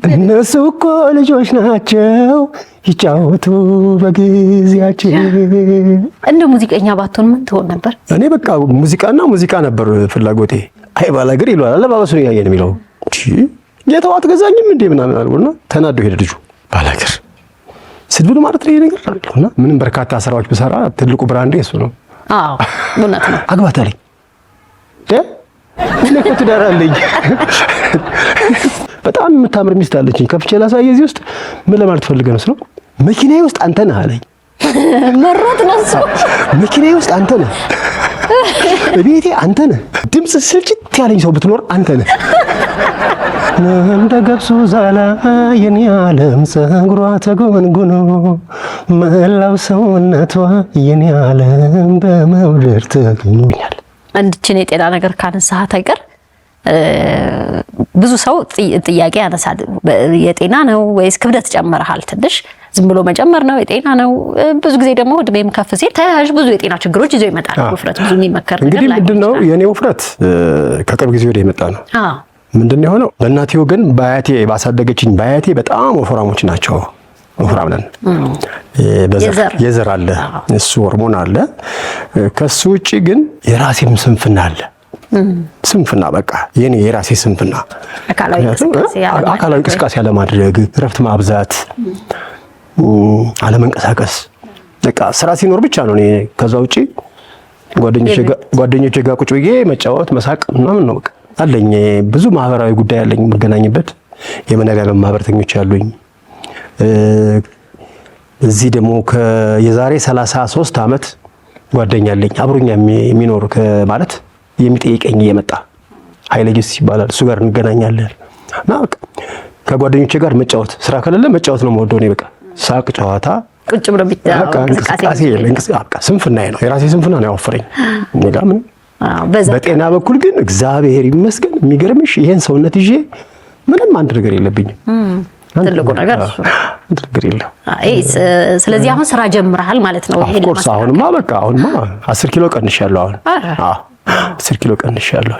እነሱ እኮ ልጆች ናቸው ይጫወቱ በጊዜያቸው። እንደ ሙዚቀኛ ባትሆን ምን ትሆን ነበር? እኔ በቃ ሙዚቃ ነበር ፍላጎቴ። አይ ባላገር ይሏል አለባበሱን ያየን የሚለው ጌታው አትገዛኝም እንዴ ምናምን አልኩና ተናዶ ሄደ ልጁ። ባላገር ስድብ ማለት ነው ይሄ ነገር አልኩና ምንም በርካታ ስራዎች ብሰራ ትልቁ ብራንዴ እሱ ነው። አዎ እውነት ነው። አግባታለኝ እኔ እኮ ትዳር አለኝ። በጣም የምታምር ሚስት አለችኝ። ከፍቼ ላሳየ እዚህ ውስጥ ምን ለማለት ፈልገህ ነው ስለው መኪናዬ ውስጥ አንተ ነህ አለኝ። መሮት ነው እሱ። መኪናዬ ውስጥ አንተ ነህ፣ ቤቴ አንተ ነህ፣ ድምፅ ስልችት ያለኝ ሰው ብትኖር አንተ ነህ። እንደ ገብሱ ዛላ የኔ ዓለም ፀጉሯ ተጎንጉኖ መላው ሰውነቷ የኔ ዓለም በመውደድ ተገኝቷል። እንድችን የጤና ነገር ካነሳሃት አይቀር ብዙ ሰው ጥያቄ ያነሳል። የጤና ነው ወይስ ክብደት ጨመረሃል? ትንሽ ዝም ብሎ መጨመር ነው የጤና ነው? ብዙ ጊዜ ደግሞ እድሜም ከፍ ሲል ተያያዥ ብዙ የጤና ችግሮች ይዘው ይመጣል። ውፍረት ብዙ የሚመከር ነገር እንግዲህ ምንድነው የኔ ውፍረት ከቅርብ ጊዜ ወዲህ የመጣ ነው። ምንድነው የሆነው? በእናቴ ወገን በአያቴ ባሳደገችኝ በአያቴ በጣም ወፍራሞች ናቸው። ወፍራም ነን። የዘር አለ፣ እሱ ሆርሞን አለ። ከሱ ውጪ ግን የራሴም ስንፍና አለ። ስንፍና በቃ የራሴ ስንፍና አካላዊ እንቅስቃሴ አለማድረግ፣ እረፍት ማብዛት፣ አለመንቀሳቀስ በቃ ስራ ሲኖር ብቻ ነው። እኔ ከዛ ውጪ ጓደኞቼ ጋር ቁጭ ብዬ መጫወት መሳቅ ምናምን ነው በቃ አለኝ። ብዙ ማህበራዊ ጉዳይ አለኝ የምገናኝበት፣ የመነጋገር ማህበረተኞች አሉኝ። እዚህ ደግሞ የዛሬ 33 ዓመት ጓደኛ አለኝ አብሮኛ የሚኖር ማለት የሚጠይቀኝ እየመጣ ኃይለ ጊዮርጊስ ይባላል። እሱ ጋር እንገናኛለን እና ከጓደኞቼ ጋር መጫወት፣ ስራ ከሌለ መጫወት ነው የምወደው እኔ በቃ ሳቅ፣ ጨዋታ፣ ቁጭ ብሎ እንቅስቃሴ በቃ ስንፍናዬ ነው፣ የራሴ ስንፍና ነው ያወፈረኝ። ሌላ ምን። በጤና በኩል ግን እግዚአብሔር ይመስገን የሚገርምሽ ይሄን ሰውነት ይዤ ምንም አንድ ነገር የለብኝም። ትልቁ ነገር እሱ ነገር የለም። ስለዚህ አሁን ስራ ጀምረሃል ማለት ነው? ኦፍኮርስ አሁንማ 10 ኪሎ ቀንሻለሁ። አሁን 10 ኪሎ ቀንሻለሁ።